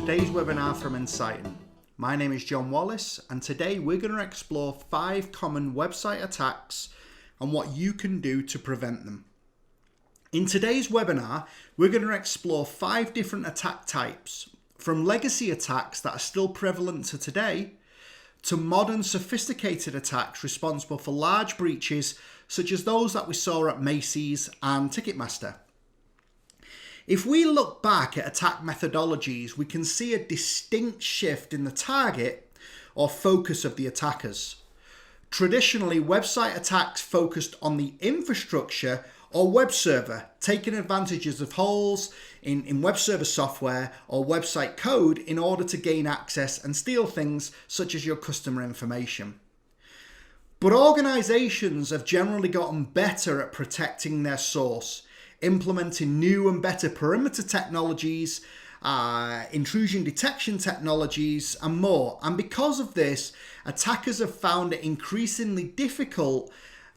today's webinar from Insighten. My name is John Wallace, and today we're going to explore 5 common website attacks and what you can do to prevent them. In today's webinar, we're going to explore 5 different attack types, from legacy attacks that are still prevalent to today, to modern sophisticated attacks responsible for large breaches such as those that we saw at Macy's and Ticketmaster. If we look back at attack methodologies, we can see a distinct shift in the target or focus of the attackers. Traditionally, website attacks focused on the infrastructure or web server, taking advantages of holes in web server software or website code in order to gain access and steal things such as your customer information. But organizations have generally gotten better at protecting their source, implementing new and better perimeter technologies, intrusion detection technologies, and more. And because of this, attackers have found it increasingly difficult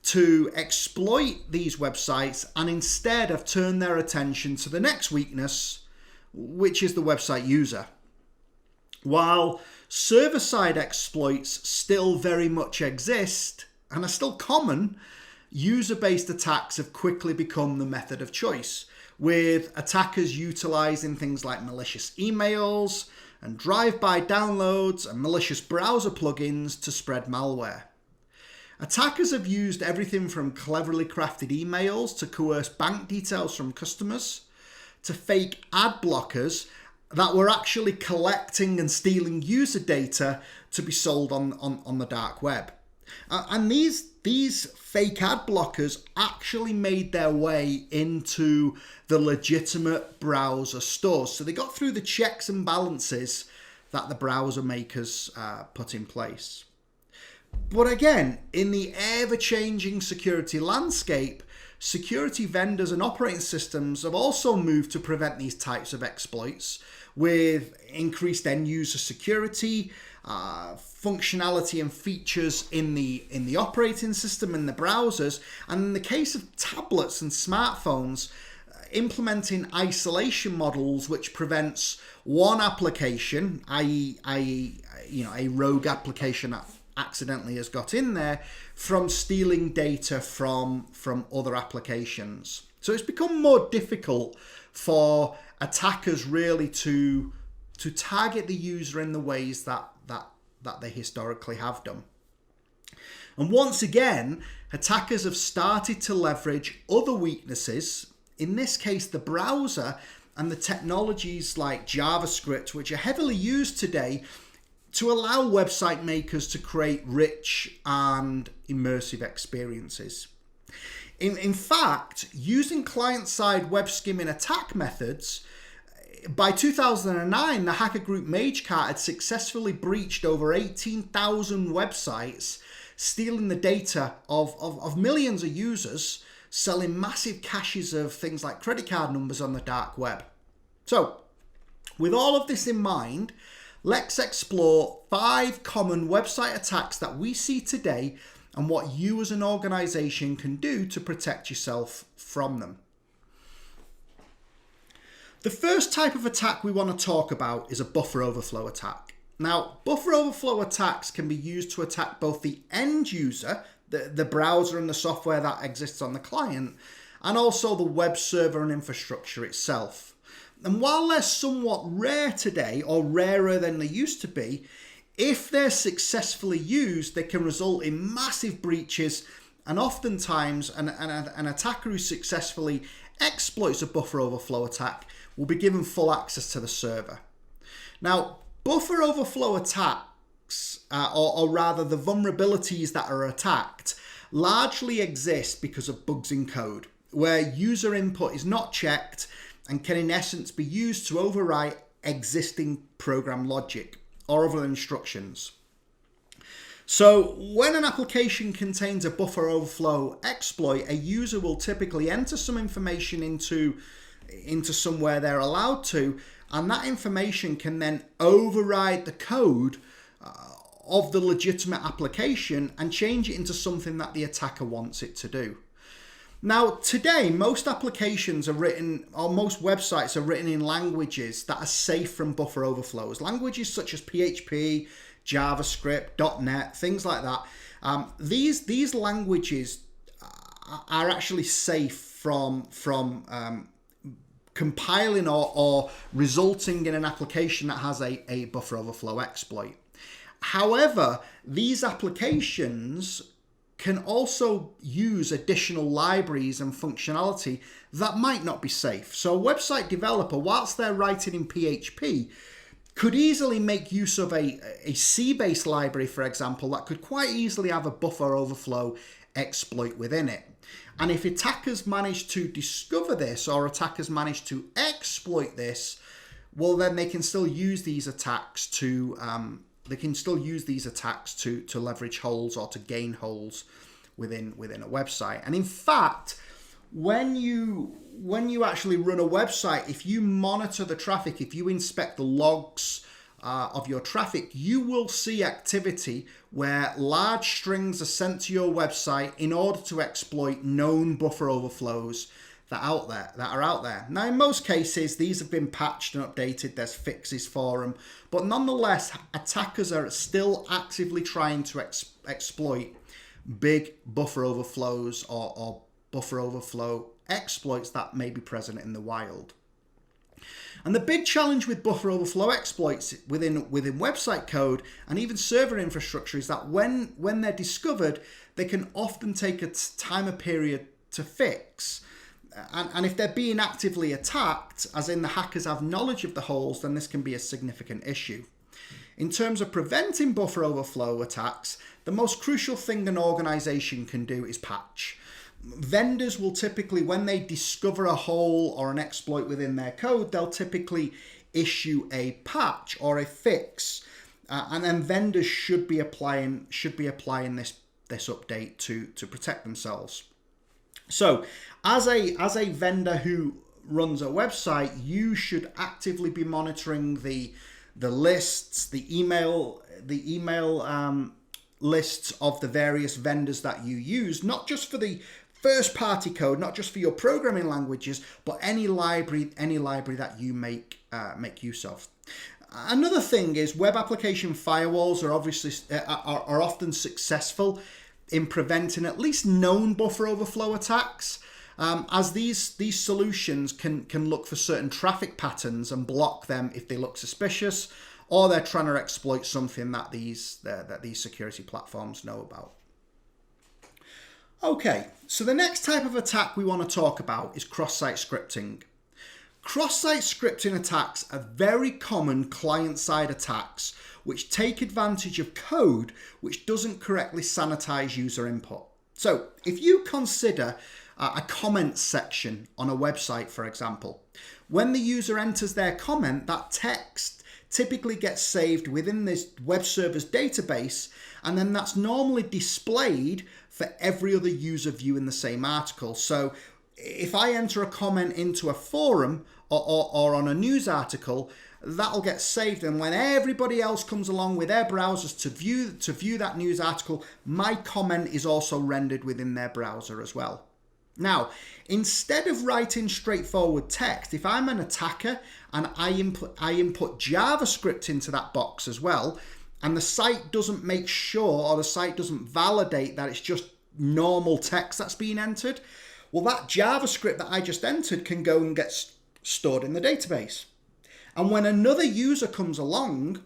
to exploit these websites and instead have turned their attention to the next weakness, which is the website user. While server-side exploits still very much exist and are still common, user-based attacks have quickly become the method of choice, with attackers utilizing things like malicious emails and drive-by downloads and malicious browser plugins to spread malware. Attackers have used everything from cleverly crafted emails to coerce bank details from customers, to fake ad blockers that were actually collecting and stealing user data to be sold on the dark web. And these fake ad blockers actually made their way into the legitimate browser stores. So they got through the checks and balances that the browser makers put in place. But again, in the ever-changing security landscape, security vendors and operating systems have also moved to prevent these types of exploits with increased end-user security, functionality and features in the operating system and the browsers, and in the case of tablets and smartphones, implementing isolation models which prevents one application, i.e. a rogue application that accidentally has got in there, from stealing data from other applications. So it's become more difficult for attackers really to target the user in the ways that they historically have done. And once again, attackers have started to leverage other weaknesses, in this case the browser and the technologies like JavaScript, which are heavily used today, to allow website makers to create rich and immersive experiences. In fact, using client-side web skimming attack methods, by 2009, the hacker group MageCart had successfully breached over 18,000 websites, stealing the data of millions of users, selling massive caches of things like credit card numbers on the dark web. So, with all of this in mind, let's explore 5 common website attacks that we see today and what you as an organization can do to protect yourself from them. The first type of attack we want to talk about is a buffer overflow attack. Now, buffer overflow attacks can be used to attack both the end user, the browser and the software that exists on the client, and also the web server and infrastructure itself. And while they're somewhat rare today, or rarer than they used to be, if they're successfully used, they can result in massive breaches, and oftentimes an attacker who successfully exploits a buffer overflow attack will be given full access to the server. Now, buffer overflow attacks, or rather the vulnerabilities that are attacked, largely exist because of bugs in code, where user input is not checked and can in essence be used to overwrite existing program logic or other instructions. So when an application contains a buffer overflow exploit, a user will typically enter some information into somewhere they're allowed to, and that information can then override the code of the legitimate application and change it into something that the attacker wants it to do. Now, today, most applications are written, or most websites are written in languages that are safe from buffer overflows. Languages such as PHP, JavaScript, .NET, things like that. These languages are actually safe from compiling or resulting in an application that has a buffer overflow exploit. However, these applications can also use additional libraries and functionality that might not be safe. So a website developer, whilst they're writing in PHP, could easily make use of a C-based library, for example, that could quite easily have a buffer overflow exploit within it. And if attackers manage to discover this, or attackers manage to exploit this, well, then they can still use these attacks to leverage holes or to gain holes within a website. And in fact, when you actually run a website, if you monitor the traffic, if you inspect the logs of your traffic, you will see activity where large strings are sent to your website in order to exploit known buffer overflows that are out there. Now, in most cases, these have been patched and updated. There's fixes for them, but nonetheless, attackers are still actively trying to exploit big buffer overflows or buffer overflow exploits that may be present in the wild. And the big challenge with buffer overflow exploits within website code and even server infrastructure is that when they're discovered, they can often take a time period to fix. And if they're being actively attacked, as in the hackers have knowledge of the holes, then this can be a significant issue. In terms of preventing buffer overflow attacks, the most crucial thing an organization can do is patch. Vendors will typically, when they discover a hole or an exploit within their code, they'll typically issue a patch or a fix, and then vendors should be applying this update to protect themselves. So, as a vendor who runs a website, you should actively be monitoring the lists, the email lists of the various vendors that you use, not just for the first party code, not just for your programming languages, but any library that you make use of. Another thing is web application firewalls are often successful in preventing at least known buffer overflow attacks, as these solutions can look for certain traffic patterns and block them if they look suspicious, or they're trying to exploit something that these security platforms know about. Okay, so the next type of attack we want to talk about is cross-site scripting. Cross-site scripting attacks are very common client-side attacks which take advantage of code which doesn't correctly sanitize user input. So if you consider a comment section on a website, for example, when the user enters their comment, that text typically gets saved within this web server's database, and then that's normally displayed for every other user viewing the same article. So if I enter a comment into a forum or on a news article, that'll get saved, and when everybody else comes along with their browsers to view that news article, my comment is also rendered within their browser as well. Now, instead of writing straightforward text, if I'm an attacker and I input JavaScript into that box as well, and the site doesn't make sure, or the site doesn't validate that it's just normal text that's being entered, well, that JavaScript that I just entered can go and get stored in the database. And when another user comes along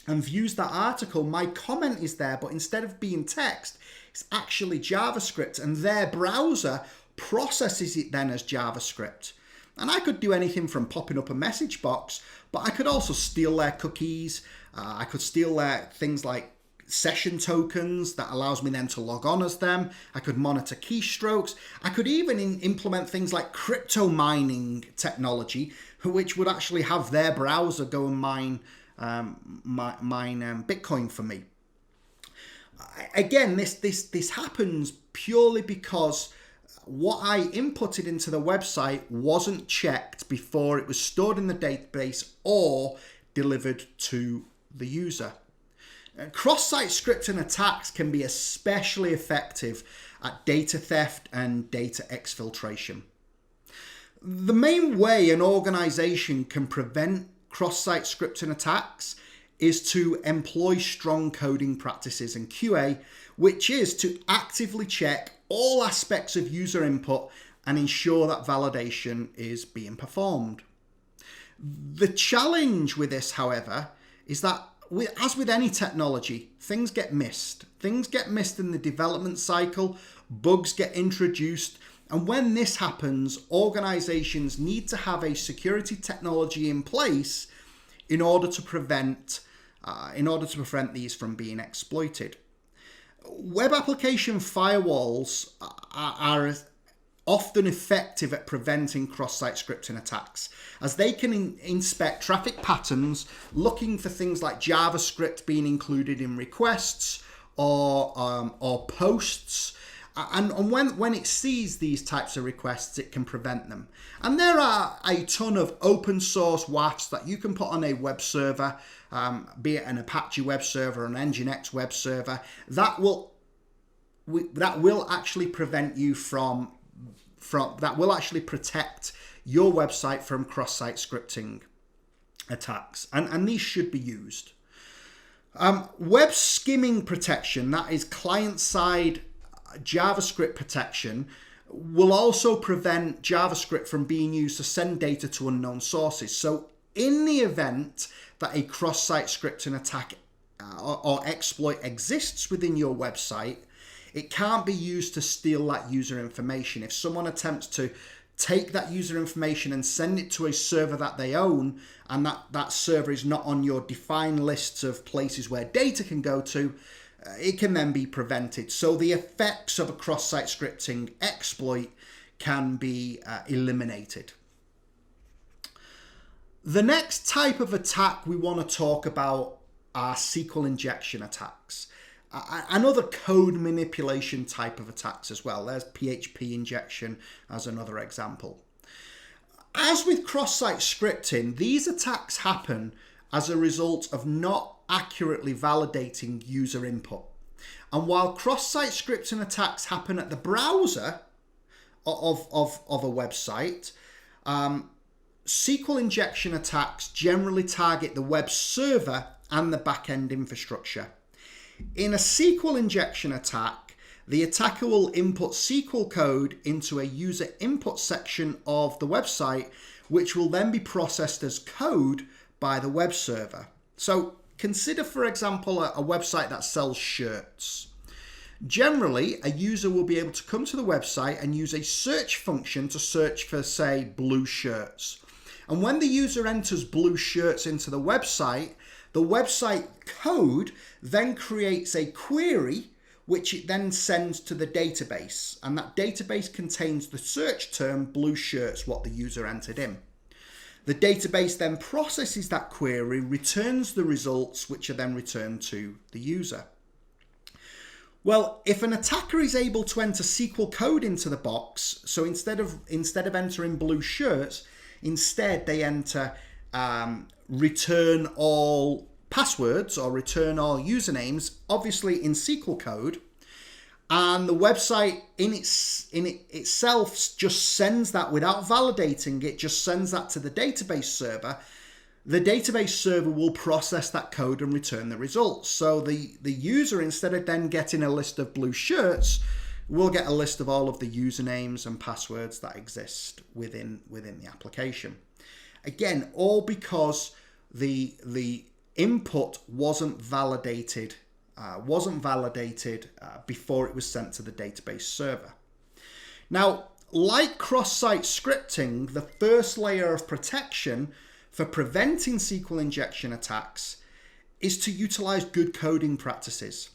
and views that article, my comment is there, but instead of being text, it's actually JavaScript, and their browser processes it then as JavaScript. And I could do anything from popping up a message box, but I could also steal their cookies. I could steal their things like session tokens that allows me then to log on as them. I could monitor keystrokes. I could even implement things like crypto mining technology, which would actually have their browser go and mine Bitcoin for me. Again, this happens purely because what I inputted into the website wasn't checked before it was stored in the database or delivered to the user. Cross-site scripting attacks can be especially effective at data theft and data exfiltration. The main way an organization can prevent cross-site scripting attacks is to employ strong coding practices and QA, which is to actively check all aspects of user input and ensure that validation is being performed. The challenge with this, however, is that as with any technology, things get missed. Things get missed in the development cycle, bugs get introduced, and when this happens, organizations need to have a security technology in place in order to prevent these from being exploited. Web application firewalls are often effective at preventing cross-site scripting attacks, as they can inspect traffic patterns, looking for things like JavaScript being included in requests or posts. And when it sees these types of requests, it can prevent them. And there are a ton of open source WAFs that you can put on a web server, be it an Apache web server, an Nginx web server, that will actually prevent you that will actually protect your website from cross-site scripting attacks. And these should be used. Web skimming protection, that is client-side JavaScript protection, will also prevent JavaScript from being used to send data to unknown sources. So in the event that a cross-site scripting attack or exploit exists within your website, it can't be used to steal that user information. If someone attempts to take that user information and send it to a server that they own, and that server is not on your defined lists of places where data can go to, it can then be prevented. So the effects of a cross-site scripting exploit can be eliminated. The next type of attack we want to talk about are SQL injection attacks. Another code manipulation type of attacks as well. There's PHP injection as another example. As with cross-site scripting, these attacks happen as a result of not accurately validating user input. And while cross-site scripting attacks happen at the browser of a website, SQL injection attacks generally target the web server and the back-end infrastructure. In a SQL injection attack, the attacker will input SQL code into a user input section of the website, which will then be processed as code by the web server. So consider, for example, a website that sells shirts. Generally, a user will be able to come to the website and use a search function to search for, say, blue shirts. And when the user enters blue shirts into the website code then creates a query which it then sends to the database. And that database contains the search term blue shirts, what the user entered in. The database then processes that query, returns the results, which are then returned to the user. Well, if an attacker is able to enter SQL code into the box, so instead of entering blue shirts, instead they enter return all passwords or return all usernames, obviously in SQL code, and the website in itself just sends that without validating it, just sends that to the database server. The database server will process that code and return the results. So the user, instead of then getting a list of blue shirts, will get a list of all of the usernames and passwords that exist within the application. Again, all because the input wasn't validated before it was sent to the database server. Now, like cross-site scripting, the first layer of protection for preventing SQL injection attacks is to utilize good coding practices.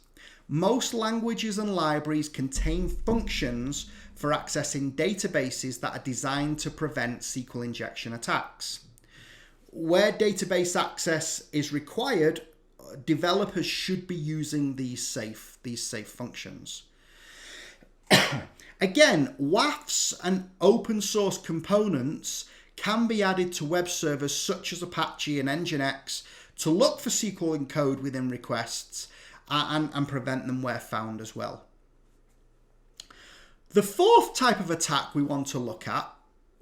Most languages and libraries contain functions for accessing databases that are designed to prevent SQL injection attacks. Where database access is required, developers should be using these safe functions. Again, WAFs and open source components can be added to web servers such as Apache and Nginx to look for SQL in code within requests and prevent them where found as well. The fourth type of attack we want to look at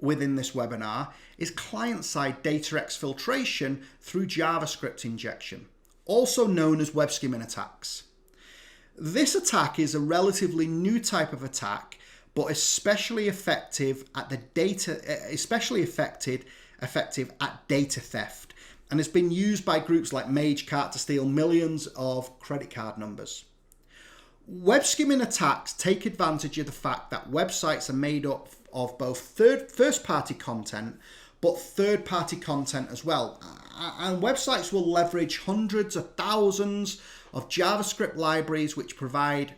within this webinar is client-side data exfiltration through JavaScript injection, also known as web skimming attacks. This attack is a relatively new type of attack, but especially effective at effective at data theft, and has been used by groups like MageCart to steal millions of credit card numbers. Web skimming attacks take advantage of the fact that websites are made up of both first-party content, but third-party content as well. And websites will leverage hundreds of thousands of JavaScript libraries which provide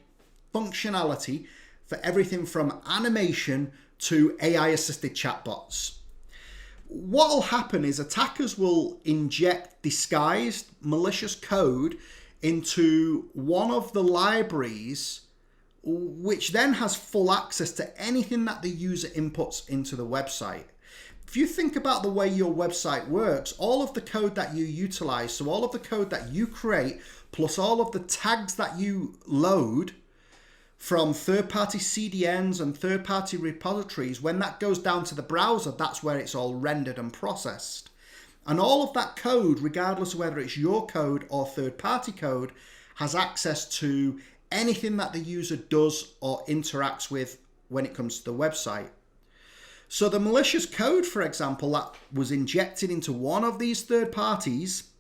functionality for everything from animation to AI-assisted chatbots. What will happen is attackers will inject disguised malicious code into one of the libraries, which then has full access to anything that the user inputs into the website. If you think about the way your website works, all of the code that you utilize, so all of the code that you create, plus all of the tags that you load from third-party CDNs and third-party repositories, when that goes down to the browser, that's where it's all rendered and processed. And all of that code, regardless of whether it's your code or third-party code, has access to anything that the user does or interacts with when it comes to the website. So the malicious code, for example, that was injected into one of these third parties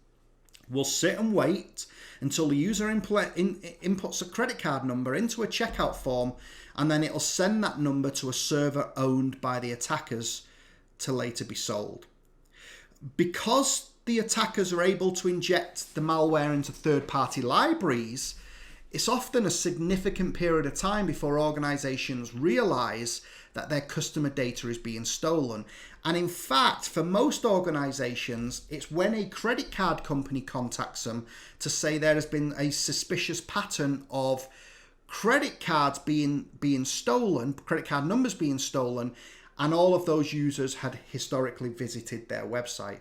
will sit and wait until the user inputs a credit card number into a checkout form, and then it'll send that number to a server owned by the attackers to later be sold. Because the attackers are able to inject the malware into third-party libraries, it's often a significant period of time before organizations realize that their customer data is being stolen. And in fact, for most organizations, it's when a credit card company contacts them to say there has been a suspicious pattern of credit cards being stolen, credit card numbers being stolen, and all of those users had historically visited their website.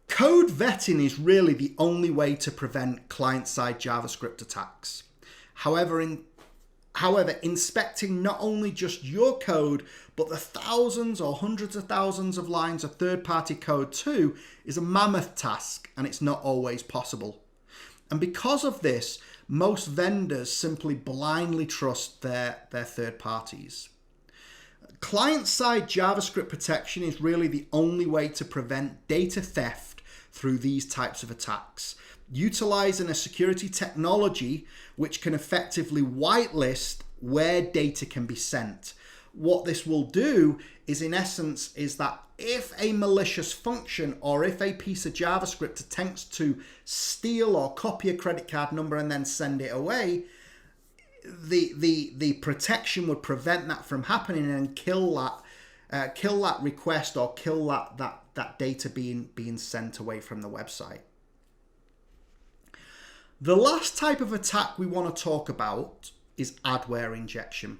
Code vetting is really the only way to prevent client-side JavaScript attacks. However, inspecting not only just your code, but the thousands or hundreds of thousands of lines of third-party code too is a mammoth task, and it's not always possible. And because of this, most vendors simply blindly trust their third parties. Client-side JavaScript protection is really the only way to prevent data theft through these types of attacks, utilizing a security technology which can effectively whitelist where data can be sent. What this will do is, in essence, is that if a malicious function or if a piece of JavaScript attempts to steal or copy a credit card number and then send it away, the protection would prevent that from happening and kill that request or kill that data being sent away from the website. The last type of attack we want to talk about is adware injection.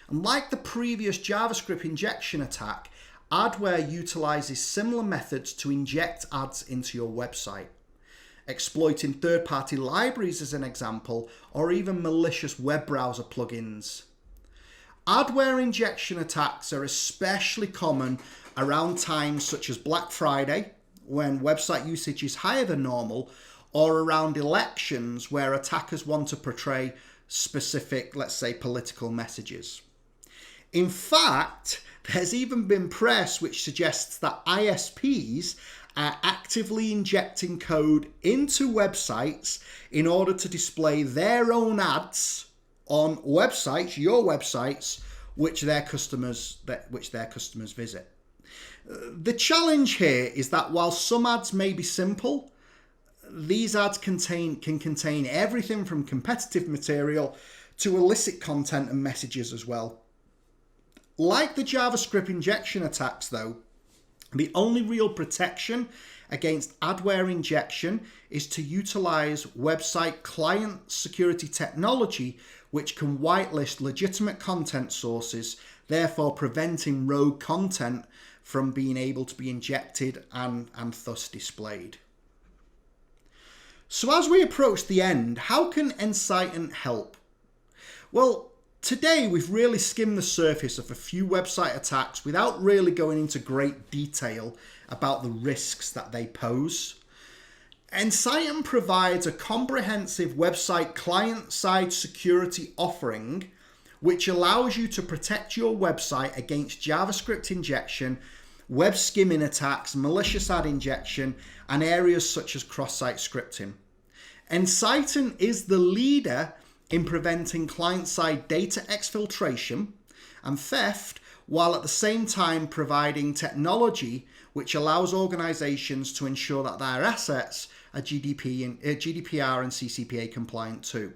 And like the previous JavaScript injection attack, adware utilizes similar methods to inject ads into your website, exploiting third-party libraries as an example, or even malicious web browser plugins. Adware injection attacks are especially common around times such as Black Friday, when website usage is higher than normal, or around elections where attackers want to portray specific, let's say, political messages. In fact, there's even been press which suggests that ISPs are actively injecting code into websites in order to display their own ads on websites, your websites, which their customers visit. The challenge here is that while some ads may be simple, these ads can contain everything from competitive material to illicit content and messages as well. Like the JavaScript injection attacks though, the only real protection against adware injection is to utilize website client security technology which can whitelist legitimate content sources, therefore preventing rogue content from being able to be injected and thus displayed. So as we approach the end, how can Ensighten help? Well, Today, we've really skimmed the surface of a few website attacks without really going into great detail about the risks that they pose. Ensighten provides a comprehensive website client-side security offering which allows you to protect your website against JavaScript injection, web skimming attacks, malicious ad injection, and areas such as cross-site scripting. Ensighten is the leader in preventing client-side data exfiltration and theft, while at the same time providing technology which allows organizations to ensure that their assets are GDPR and CCPA compliant too.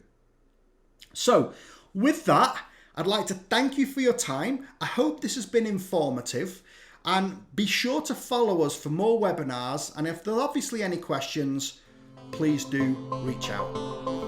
So with that, I'd like to thank you for your time. I hope this has been informative, and be sure to follow us for more webinars, and if there are obviously any questions, please do reach out.